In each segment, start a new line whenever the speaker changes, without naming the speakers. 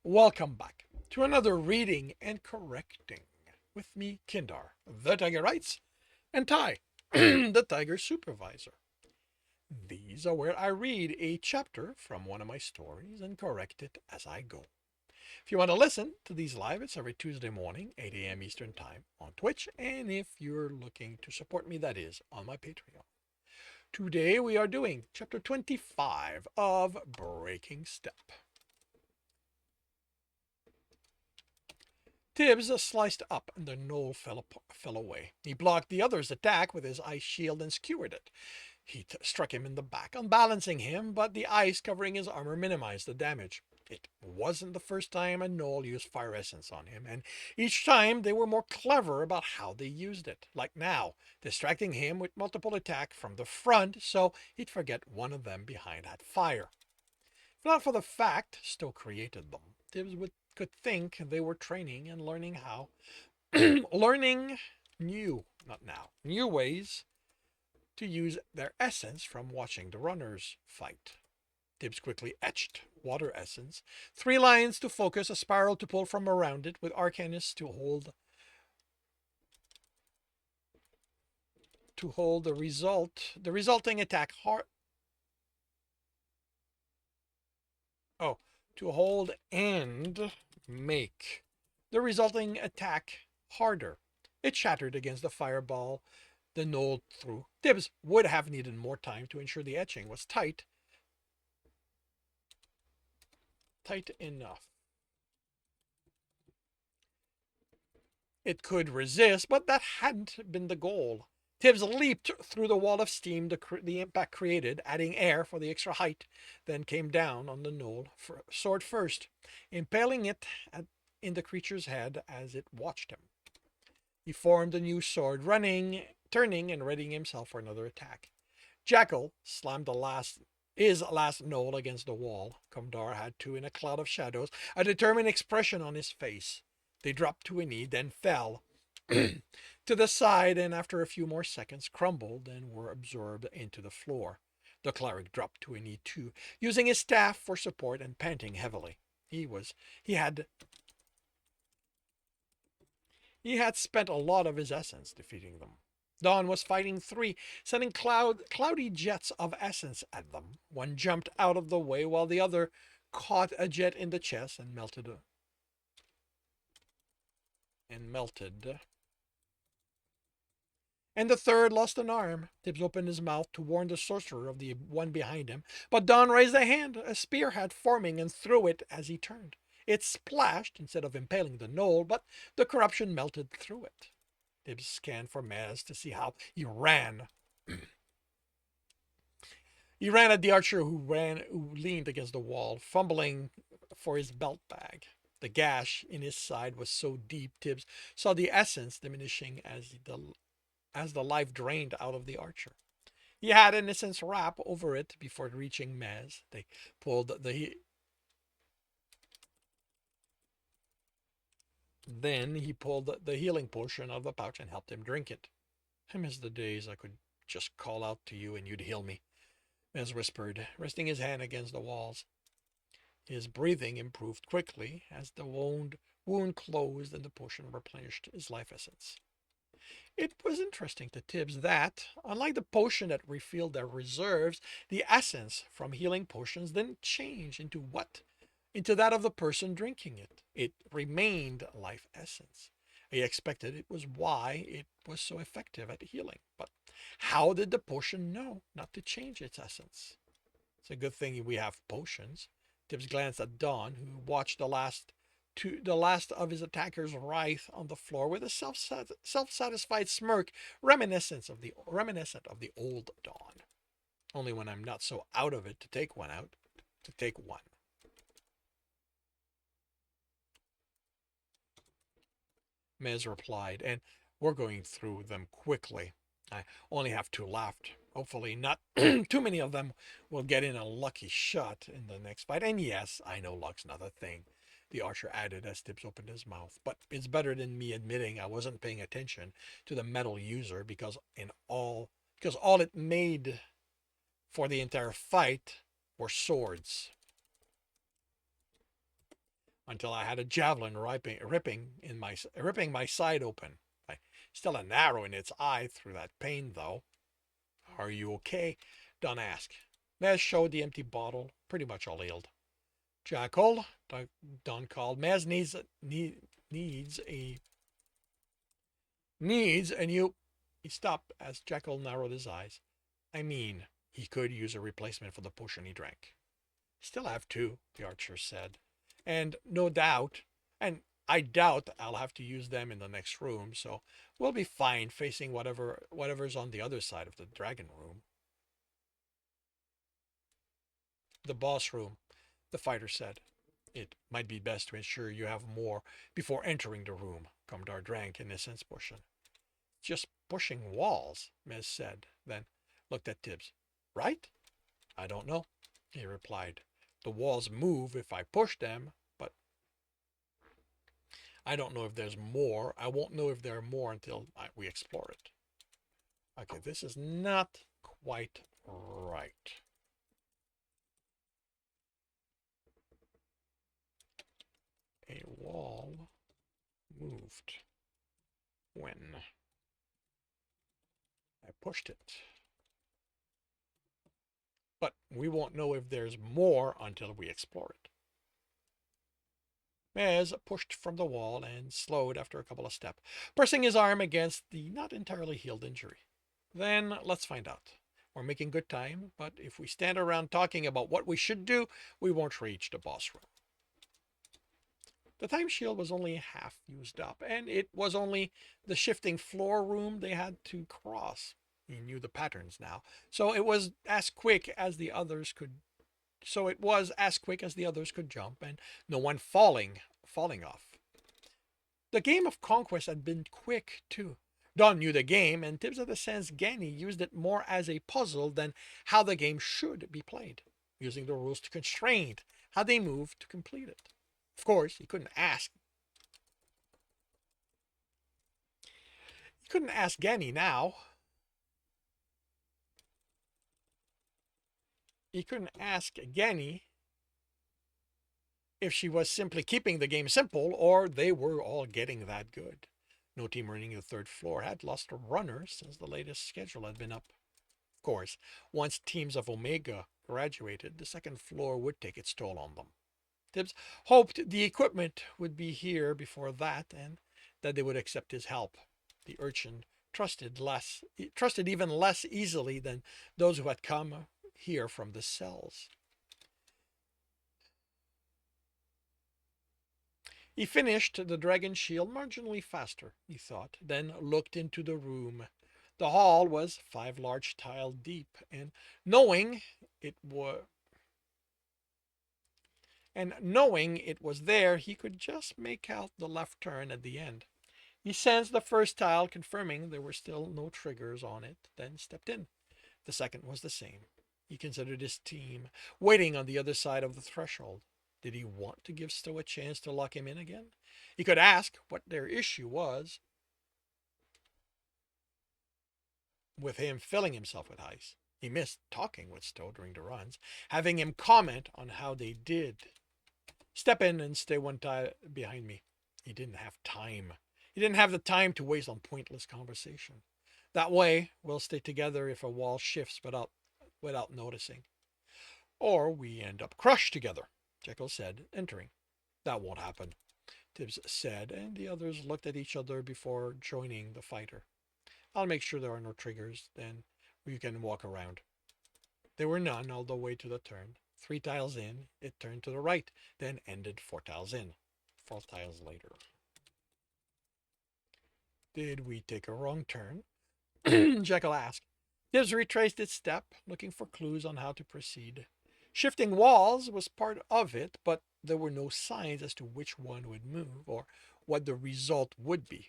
Welcome back to another reading and correcting with me, Kindar, the Tiger Writes, and Ty, the Tiger Supervisor. These are where I read a chapter from one of my stories and correct it as I go. If you want to listen to these live, it's every Tuesday morning, 8 a.m. Eastern Time on Twitch, and if you're looking to support me, that is on my Patreon. Today we are doing chapter 25 of Breaking Step. Tibs sliced up and the knoll fell away. He blocked the other's attack with his ice shield and skewered it. He struck him in the back, unbalancing him, but the ice covering his armor minimized the damage. It wasn't the first time a gnoll used fire essence on him, and each time they were more clever about how they used it. Like now, distracting him with multiple attacks from the front so he'd forget one of them behind that fire. If not for the fact Stowe created them, Tibbs could think they were training and learning how, learning new ways to use their essence from watching the runners fight. Tibbs quickly etched water essence, 3 lines to focus, a spiral to pull from around it, with Arcanus to hold the resulting attack hard. Oh, to hold and make the resulting attack harder. It shattered against the fireball the gnoll threw. Tibbs would have needed more time to ensure the etching was tight enough. It could resist, but that hadn't been the goal. Tibbs leaped through the wall of steam the impact created, adding air for the extra height, then came down on the gnoll, sword first, impaling it in the creature's head as it watched him. He formed a new sword, turning and readying himself for another attack. Jackal slammed his last gnoll against the wall. Kumdar had to, in a cloud of shadows, a determined expression on his face. They dropped to a knee, then fell to the side, and after a few more seconds crumbled and were absorbed into the floor. The cleric dropped to a knee too, using his staff for support and panting heavily. He had spent a lot of his essence defeating them. Dawn was fighting 3, sending cloudy jets of essence at them. One jumped out of the way while the other caught a jet in the chest and melted. And the third lost an arm. Tibbs opened his mouth to warn the sorcerer of the one behind him, but Dawn raised a hand, a spearhead forming, and threw it as he turned. It splashed instead of impaling the gnoll, but the corruption melted through it. Tibbs scanned for Maz to see how he ran. He ran at the archer who leaned against the wall, fumbling for his belt bag. The gash in his side was so deep, Tibbs saw the essence diminishing as the life drained out of the archer. He had an essence wrap over it before reaching Maz. They pulled Then he pulled the healing potion out of the pouch and helped him drink it. I miss the days I could just call out to you and you'd heal me, Maz whispered, resting his hand against the walls. His breathing improved quickly as the wound closed and the potion replenished his life essence. It was interesting to Tibbs that, unlike the potion that refilled their reserves, the essence from healing potions didn't change into that of the person drinking it. It remained life essence. He expected it was why it was so effective at healing. But how did the potion know not to change its essence? It's a good thing we have potions. Tibbs glanced at Dawn, who watched the last of his attackers writhe on the floor with a self-satisfied smirk reminiscent of the old Dawn. Only when I'm not so out of it to take one. Mez replied, and we're going through them quickly. I only have 2 left. Hopefully not too many of them will get in a lucky shot in the next fight. And yes, I know luck's not a thing, the archer added as Tibbs opened his mouth. But it's better than me admitting I wasn't paying attention to the metal user because all it made for the entire fight were swords. until I had a javelin ripping my side open. I still an arrow in its eye through that pain, though. Are you okay? Don asked. Mez showed the empty bottle, pretty much all healed. Jackal, Don called. Mez needs a needs a new. He stopped as Jackal narrowed his eyes. I mean, he could use a replacement for the potion he drank. Still have two, the archer said. And no doubt, and I doubt I'll have to use them in the next room, so we'll be fine facing whatever's on the other side of the dragon room. The boss room, the fighter said. It might be best to ensure you have more before entering the room, Commodore drank in his sense potion. Just pushing walls, Mez said, then looked at Tibs. Right? I don't know, he replied. The walls move if I push them, but I don't know if there's more. I won't know if there are more until we explore it. Okay, this is not quite right. A wall moved when I pushed it. But we won't know if there's more until we explore it. Mez pushed from the wall and slowed after a couple of steps, pressing his arm against the not entirely healed injury. Then let's find out. We're making good time, but if we stand around talking about what we should do, we won't reach the boss room. The time shield was only half used up, and it was only the shifting floor room they had to cross. He knew the patterns now, so it was as quick as the others could jump, and no one falling off. The game of conquest had been quick too. Don knew the game, and Tibs had a sense Genny used it more as a puzzle than how the game should be played, using the rules to constrain how they move to complete it. Of course, he couldn't ask Genny now. He couldn't ask Genny if she was simply keeping the game simple or they were all getting that good. No team running the third floor had lost a runner since the latest schedule had been up. Of course, once teams of Omega graduated, the second floor would take its toll on them. Tibs hoped the equipment would be here before that and that they would accept his help. The urchin trusted even less easily than those who had come here from the cells. He finished the dragon shield marginally faster, he thought, then looked into the room. The hall was 5 large tile deep, and knowing it was there, he could just make out the left turn at the end. He sensed the first tile, confirming there were still no triggers on it, then stepped in. The second was the same. He considered his team waiting on the other side of the threshold. Did he want to give Stowe a chance to lock him in again? He could ask what their issue was with him filling himself with ice. He missed talking with Stowe during the runs, having him comment on how they did. Step in and stay one tile behind me. He didn't have time. He didn't have the time to waste on pointless conversation. That way, we'll stay together if a wall shifts without noticing. Or we end up crushed together, Jekyll said, entering. That won't happen, Tibs said, and the others looked at each other before joining the fighter. I'll make sure there are no triggers, then we can walk around. There were none all the way to the turn. 3 tiles in, it turned to the right, then ended 4 tiles in. 4 tiles later. Did we take a wrong turn? Jekyll asked. Tibs retraced its step, looking for clues on how to proceed. Shifting walls was part of it, but there were no signs as to which one would move or what the result would be.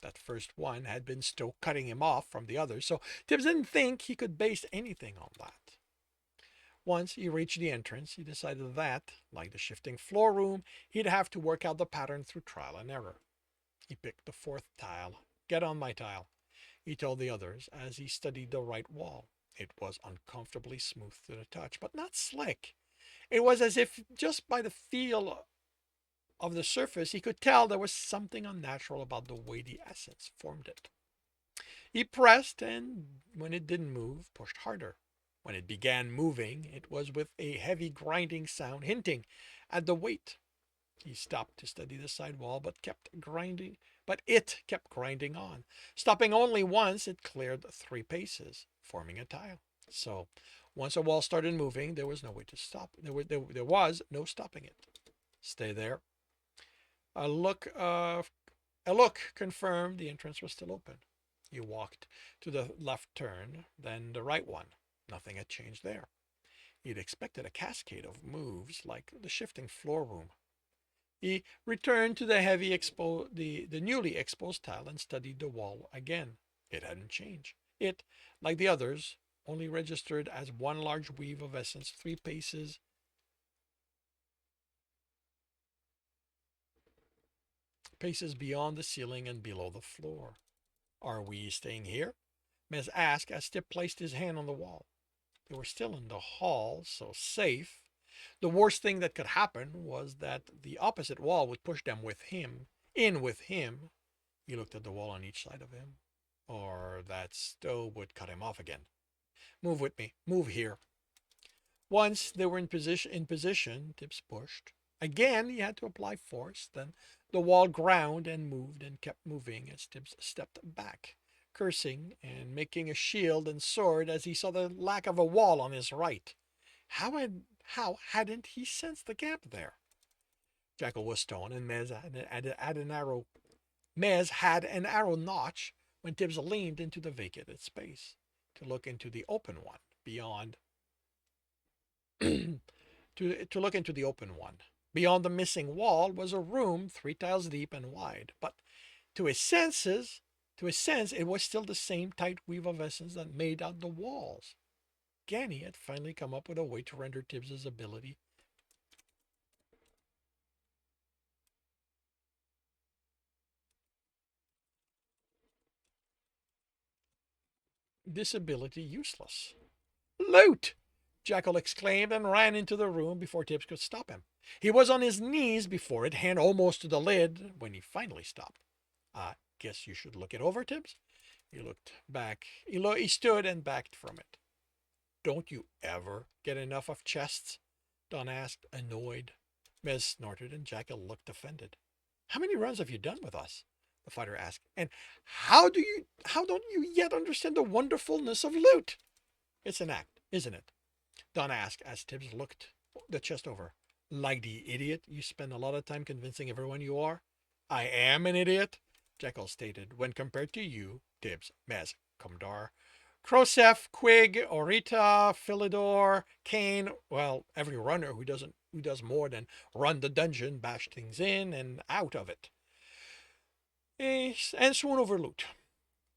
That first one had been Stowe cutting him off from the others, so Tibs didn't think he could base anything on that. Once he reached the entrance, he decided that, like the shifting floor room, he'd have to work out the pattern through trial and error. He picked the 4th tile. Get on my tile, he told the others as he studied the right wall. It was uncomfortably smooth to the touch, but not slick. It was as if just by the feel of the surface, he could tell there was something unnatural about the way the essence formed it. He pressed, and when it didn't move, pushed harder. When it began moving, it was with a heavy grinding sound hinting at the weight. He stopped to study the side wall, but it kept grinding on. Stopping only once, it cleared 3 paces, forming a tile. So, once a wall started moving, there was no way to stop. There was no stopping it. Stay there. A look, uh, a look confirmed the entrance was still open. You walked to the left turn, then the right one. Nothing had changed there. He'd expected a cascade of moves like the shifting floor room. He returned to the newly exposed tile and studied the wall again. It hadn't changed. It, like the others, only registered as one large weave of essence 3 paces beyond the ceiling and below the floor. Are we staying here? Mez asked as Tip placed his hand on the wall. They were still in the hall, so safe. The worst thing that could happen was that the opposite wall would push them with him. He looked at the wall on each side of him. Or that stove would cut him off again. Move with me. Move here. Once they were in position, Tips pushed. Again, he had to apply force. Then the wall ground and moved and kept moving as Tibbs stepped back, cursing and making a shield and sword as he saw the lack of a wall on his right. How hadn't he sensed the gap there? Jackal was stone, and Mez had an arrow notch when Tibbs leaned into the vacated space to look into the open one beyond to look into the open one. Beyond the missing wall was a room 3 tiles deep and wide, but to his sense, it was still the same tight weave of essence that made out the walls. Ganny had finally come up with a way to render Tibbs's ability useless. Loot! Jackal exclaimed and ran into the room before Tibbs could stop him. He was on his knees before it, hand almost to the lid, when he finally stopped. I guess you should look it over, Tibbs. He looked back. He stood and backed from it. Don't you ever get enough of chests? Don asked, annoyed. Mez snorted and Jackal looked offended. How many runs have you done with us? The fighter asked. And how don't you yet understand the wonderfulness of loot? It's an act, isn't it? Don asked as Tibbs looked the chest over. Like the idiot you spend a lot of time convincing everyone you are? I am an idiot, Jekyll stated, when compared to you, Tibbs, Mez, Commodore, Krosef, Quig, Orita, Philidor, Kane, well, every runner who does more than run the dungeon, bash things in and out of it. And swoon over loot.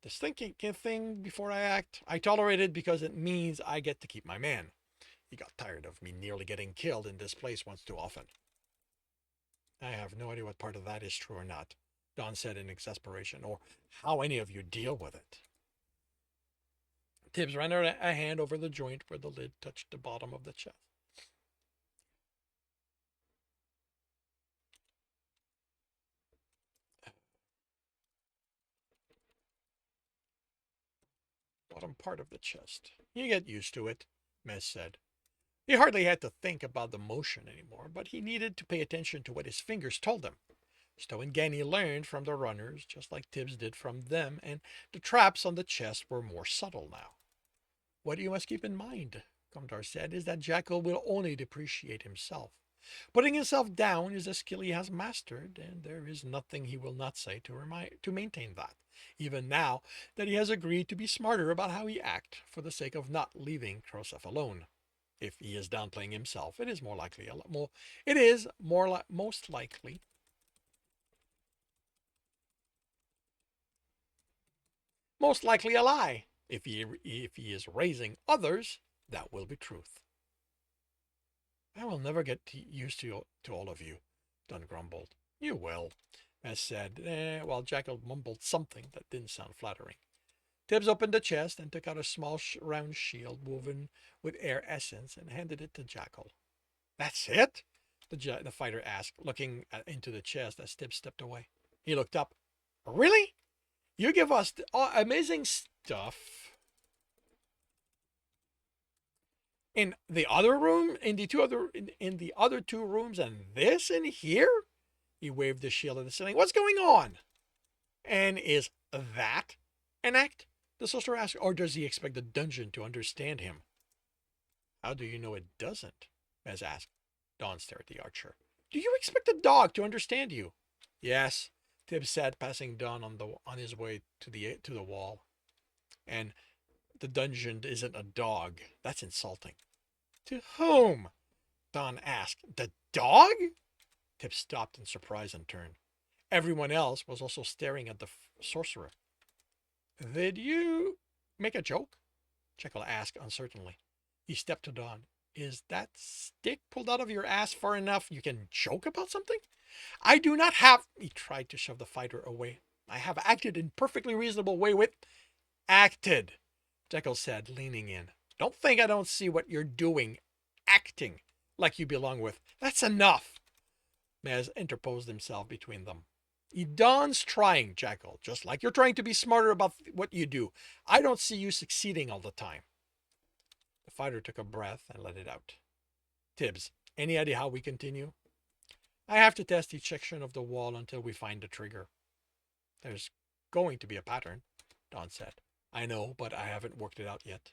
This thinking thing before I act, I tolerate it because it means I get to keep my man. He got tired of me nearly getting killed in this place once too often. I have no idea what part of that is true or not, Don said in exasperation, or how any of you deal with it. Tibbs ran a hand over the joint where the lid touched the bottom of the chest. Bottom part of the chest. You get used to it, Mez said. He hardly had to think about the motion anymore, but he needed to pay attention to what his fingers told him. Stowe and Ganny learned from the runners, just like Tibbs did from them, and the traps on the chest were more subtle now. What you must keep in mind, Commodore said, is that Jackal will only depreciate himself. Putting himself down is a skill he has mastered, and there is nothing he will not say to maintain that, even now that he has agreed to be smarter about how he acts for the sake of not leaving Krosef alone. If he is downplaying himself, it is most likely a lie. If he is raising others, that will be truth. I will never get used to all of you, Dunn grumbled. You will, Mez said, while Jackal mumbled something that didn't sound flattering. Tibbs opened the chest and took out a small round shield woven with air essence and handed it to Jackal. That's it? The fighter asked, looking into the chest as Tibs stepped away. He looked up. Really? You give us amazing stuff in the other room, in the other two rooms, and this in here? He waved the shield at the ceiling. What's going on? And is that an act? The sorcerer asked, or does he expect the dungeon to understand him? How do you know it doesn't? Mez asked. Dawn stared at the archer. Do you expect a dog to understand you? Yes, Tibbs said, passing Dawn on his way to the wall. And the dungeon isn't a dog. That's insulting. To whom? Dawn asked. The dog? Tibbs stopped in surprise and turned. Everyone else was also staring at the sorcerer. Did you make a joke? Jekyll asked uncertainly. He stepped to Dawn. Is that stick pulled out of your ass far enough you can joke about something? I do not have... He tried to shove the fighter away. I have acted in perfectly reasonable way with... Acted, Jekyll said, leaning in. Don't think I don't see what you're doing. Acting like you belong with. That's enough. Mez interposed himself between them. Dawn's trying, Jekyll, just like you're trying to be smarter about what you do. I don't see you succeeding all the time. The fighter took a breath and let it out. Tibbs, any idea how we continue? I have to test each section of the wall until we find the trigger. There's going to be a pattern, Dawn said. I know, but I haven't worked it out yet.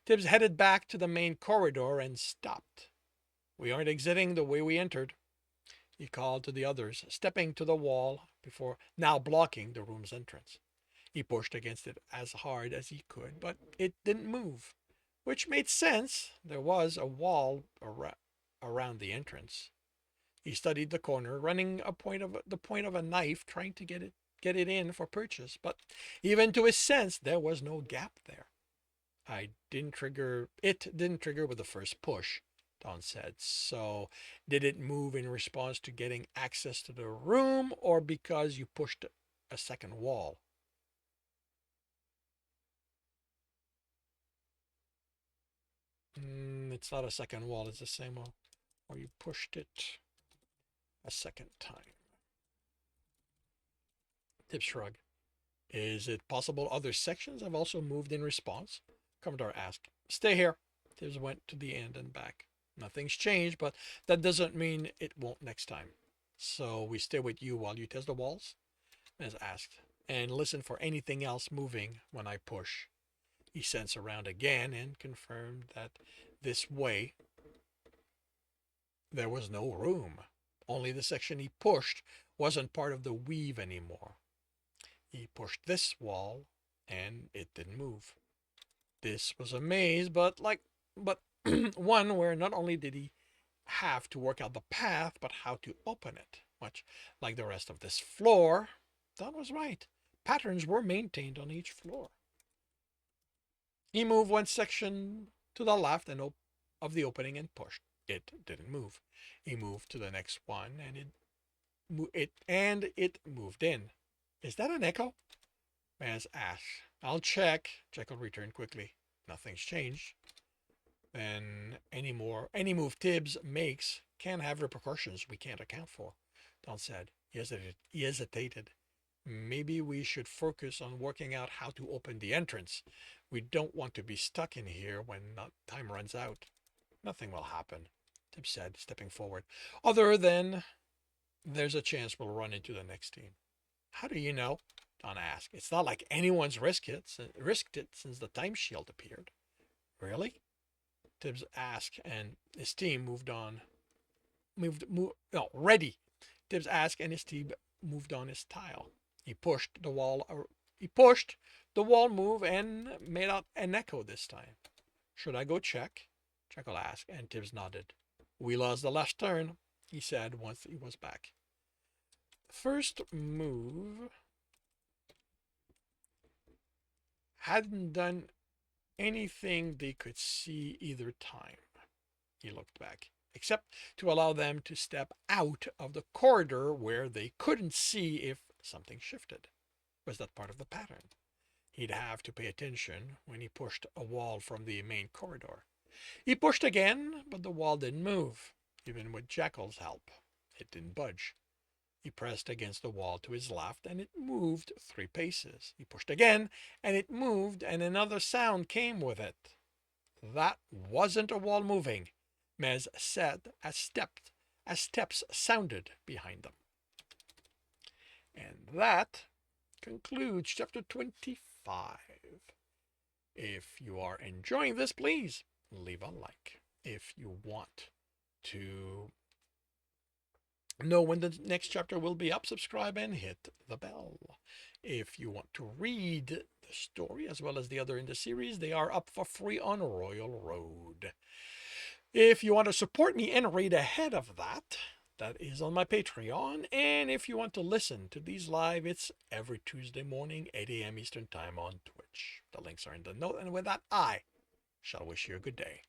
Tibbs headed back to the main corridor and stopped. We aren't exiting the way we entered, he called to the others, stepping to the wall before now blocking the room's entrance. He pushed against it as hard as he could, but it didn't move, which made sense. There was a wall around the entrance. He studied the corner, running the point of a knife, trying to get it in for purchase, but even to his sense, there was no gap there. It didn't trigger with the first push, Dawn said. So, did it move in response to getting access to the room, or because you pushed a second wall? It's not a second wall, it's the same one. Or you pushed it a second time. Tibbs shrugged. Is it possible other sections have also moved in response? Commodore asked. Stay here. Tibbs went to the end and back. Nothing's changed, but that doesn't mean it won't next time. So we stay with you while you test the walls? Mez asked. And listen for anything else moving when I push. He sensed around again and confirmed that this way there was no room. Only the section he pushed wasn't part of the weave anymore. He pushed this wall and it didn't move. This was a maze, but one where not only did he have to work out the path, but how to open it. Much like the rest of this floor, Don was right. Patterns were maintained on each floor. He moved one section to the left of the opening and pushed. It didn't move. He moved to the next one and it moved in. Is that an echo? Maz asked. I'll check. Jekyll returned quickly. Nothing's changed. Then any move Tibbs makes can have repercussions we can't account for, Don said. He hesitated. Maybe we should focus on working out how to open the entrance. We don't want to be stuck in here when time runs out. Nothing will happen, Tibbs said, stepping forward. Other than there's a chance we'll run into the next team. How do you know? Don asked. It's not like anyone's risked it since the time shield appeared. Really? Tibbs asked, and his team moved on. Ready. Tibbs asked, and his team moved on his tile. He pushed the wall move and made out an echo this time. Should I go check? Jekyll asked, and Tibbs nodded. We lost the left turn, he said once he was back. First move hadn't done anything they could see either time. He looked back, except to allow them to step out of the corridor where they couldn't see if something shifted. Was that part of the pattern? He'd have to pay attention when he pushed a wall from the main corridor. He pushed again, but the wall didn't move. Even with Jackal's help, it didn't budge. He pressed against the wall to his left, and it moved 3 paces. He pushed again, and it moved, and another sound came with it. That wasn't a wall moving, Mez said as steps sounded behind them. And that concludes chapter 25. If you are enjoying this, please leave a like. If you want to know when the next chapter will be up, subscribe and hit the bell. If you want to read the story as well as the other in the series, they are up for free on Royal Road. If you want to support me and read ahead of that, that is on my Patreon. And if you want to listen to these live, it's every Tuesday morning, 8 a.m. Eastern Time on Twitch. The links are in the note. And with that, I shall wish you a good day.